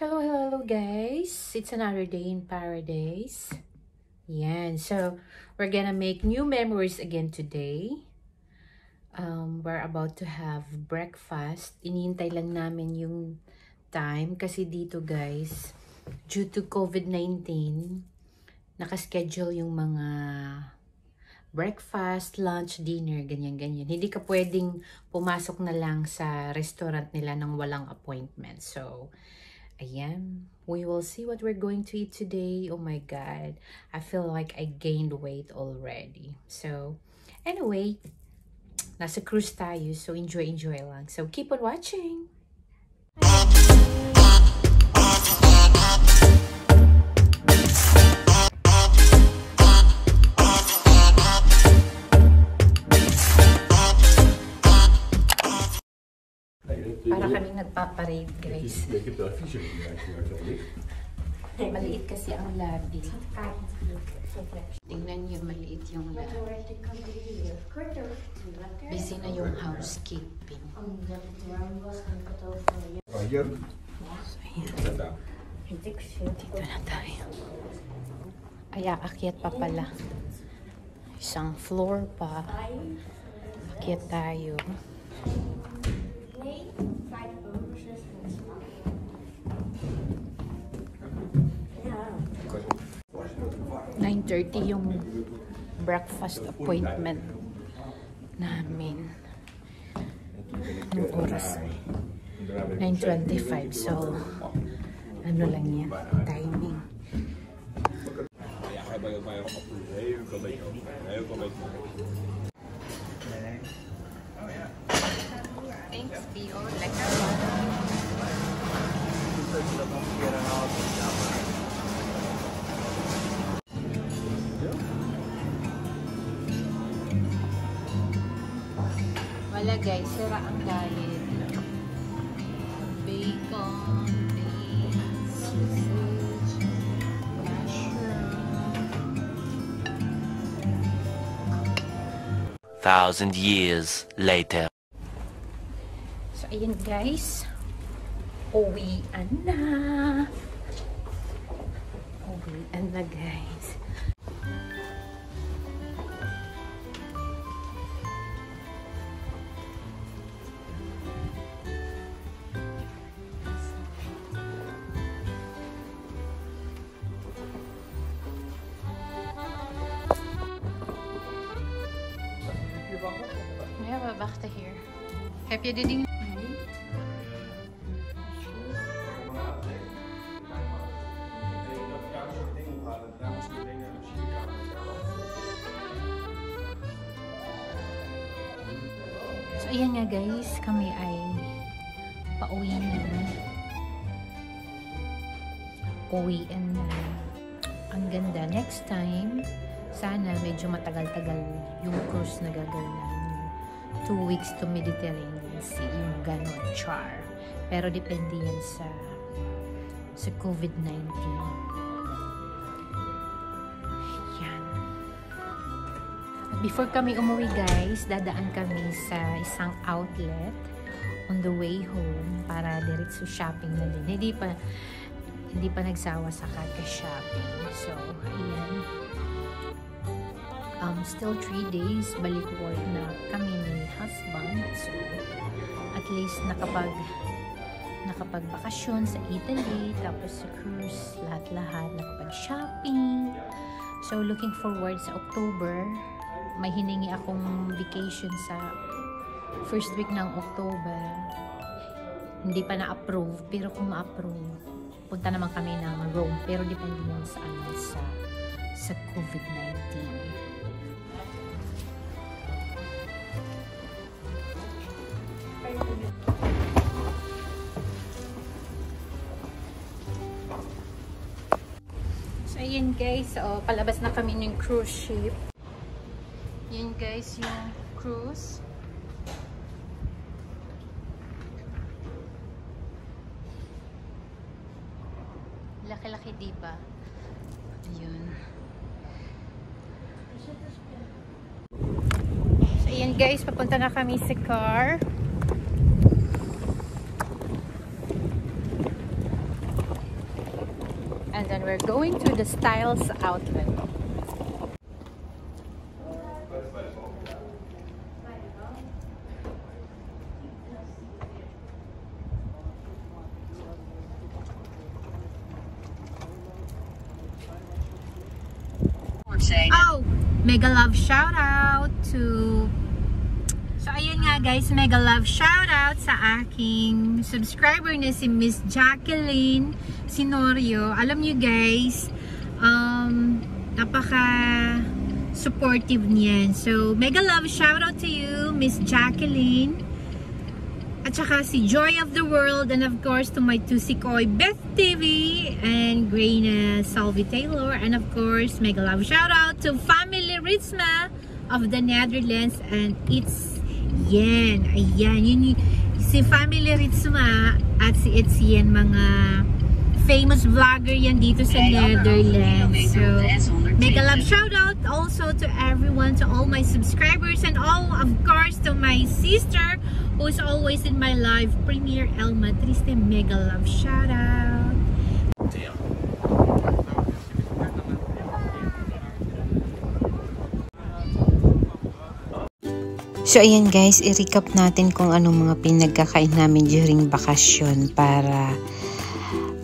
Hello guys! It's another day in paradise. Yan. So, we're gonna make new memories again today. We're about to have breakfast. Iniintay lang namin yung time kasi dito guys, due to COVID-19, nakaschedule yung mga breakfast, lunch, dinner, ganyan-ganyan. Hindi ka pwedeng pumasok na lang sa restaurant nila nang walang appointment. So, ayan. We will see what we're going to eat today. Oh my God. I feel like I gained weight already. So, anyway, nasa cruise tayo. So, enjoy lang. So, keep on watching. Para kaming nagpaparade, guys. Maliit kasi ang labi. Tingnan niyo, maliit yung labi. Busy na yung housekeeping. So, ayan. Dito na tayo. Ay, aakyat pa pala. Isang floor pa. Akyat tayo. 9:30 yung breakfast appointment namin. Yung oras 9:25. So, ano lang yan, timing. Thanks, Bio. Wala guys, sira ang diet. Bacon, beans, sausage, mushroom. 1,000 years later. So ayan guys, uwian na. Uwian na guys. Ja, we wachten hier. Heb je de dingen? Nee. So, ayan nga guys, kami ay pauwi na. Uwian na. Ang ganda. Next time, sana medyo matagal-tagal yung cruise na gagawin namin. 2 weeks to Mediterranean Sea, yung ganon, char. Pero depende yan sa COVID-19. Yan. At before kami umuwi guys, dadaan kami sa isang outlet on the way home para diretso shopping na din. Hindi pa nagsawa sa kaka-shopping. So, ayan. Still 3 days, balik work na kami ni husband. So, at least nakapag-bakasyon sa Italy, tapos sa cruise, lahat-lahat, nakapag-shopping. So, looking forward sa October. May hiningi akong vacation sa first week ng October. Hindi pa na-approve, pero kung ma-approve, punta naman kami ng Rome. Pero depende naman sa COVID-19. So, ayan guys. So, palabas na kami ng cruise ship. Yan guys, yung cruise. Laki-laki, diba? Ayun. So, ayan guys. Papunta na kami sa car. And then we're going to the Styles outlet. Oh, mega love shout out to... So ayun nga guys, mega love shout out sa aking subscriber na si Miss Jacqueline Sinorio. Alam niyo guys, napaka supportive niyan. So mega love shout out to you, Miss Jacqueline. At saka si Joy of the World, and of course to my Tusikoy Beth TV and Graina Salvi Taylor, and of course mega love shout out to Family Ritsma of the Netherlands, and it's Yen. Ayan, yun si Family Ritsma at si Etienne, mga famous vlogger yan dito sa Netherlands. So mega love shout out also to everyone, to all my subscribers, and all of course to my sister who's always in my life, Premier Elma Triste. Mega love shout out. So ayan guys, i-recap natin kung anong mga pinagkakain namin during bakasyon para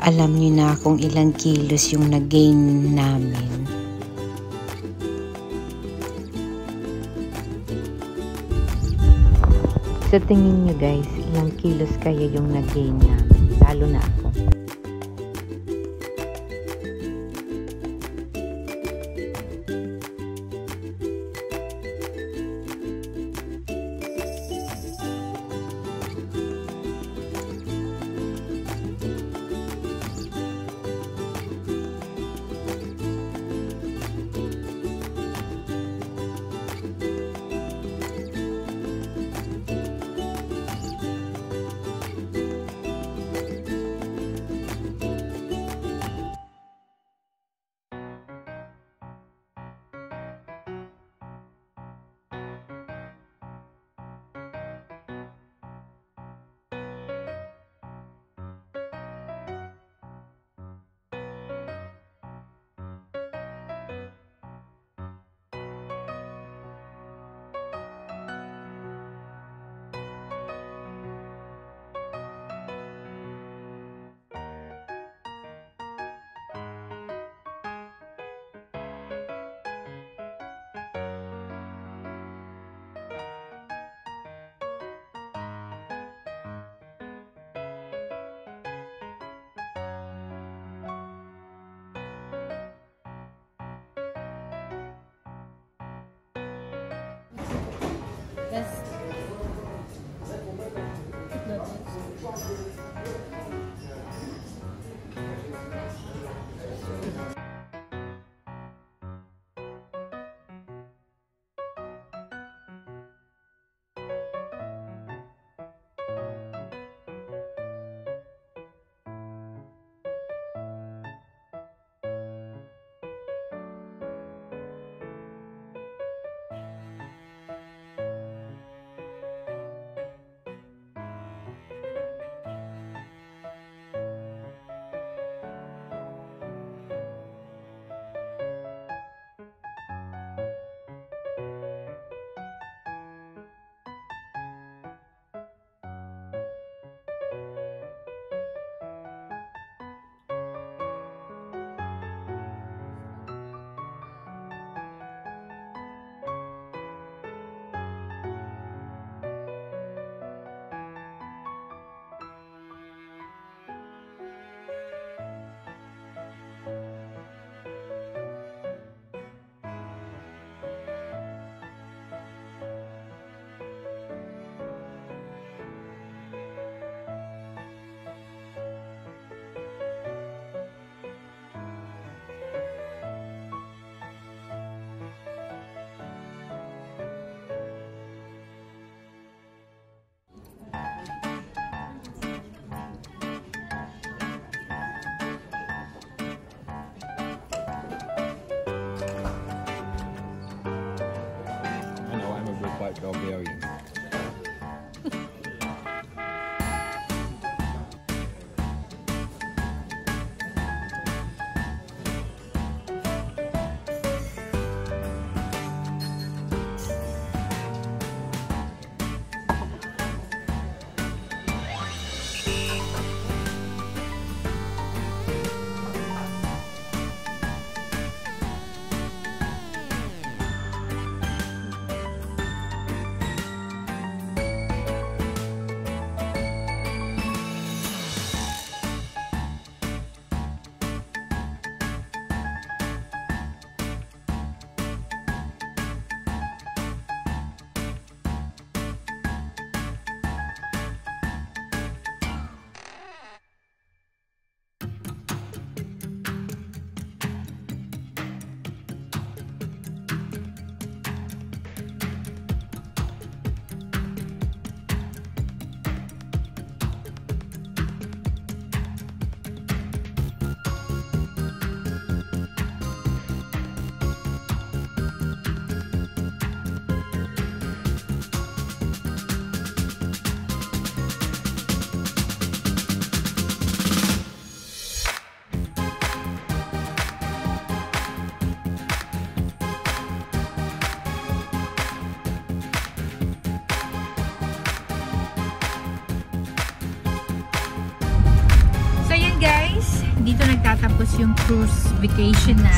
alam nyo na kung ilang kilos yung nag-gain namin. Sa tingin nyo guys, ilang kilos kaya yung nag-gain namin, lalo na ako. Bulgarian. dito nagtatapos yung cruise vacation na.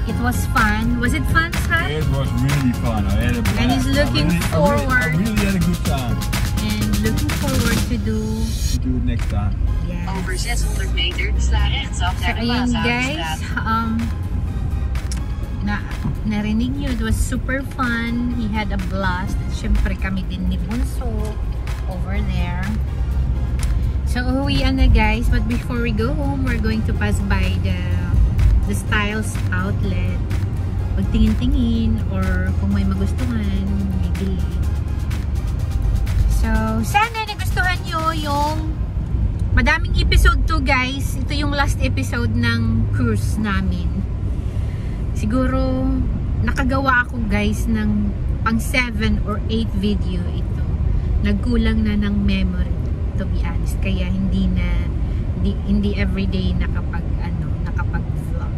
It was fun. Was it fun, Scott? It was really fun. I had a blast. And he's looking forward. I really had a good time. And looking forward to do it next time. Yes. Over 600 meter, sla rechtsaf naar de Ayun Maashavenstraat. guys, narinig nyo, it was super fun. He had a blast. At syempre kami din ni Bunso over there. So uwian na guys, but before we go home, we're going to pass by the Styles outlet. Magtingin-tingin or kung may magustuhan, bibili. So sana nagustuhan nyo yung madaming episode to guys. Ito yung last episode ng cruise namin. Siguro nakagawa ako guys ng pang 7 or 8 video ito. Nagkulang na ng memory, to be honest. Kaya hindi everyday nakapag vlog.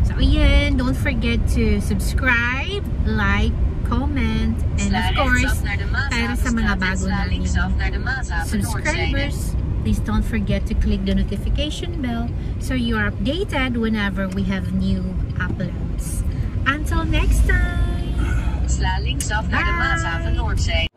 So ayan, don't forget to subscribe, like, comment, and of course para sa mga bago namin subscribers, please don't forget to click the notification bell so you are updated whenever we have new uploads. Until next time! Sla linksaf naar de Maashaven Noordzee.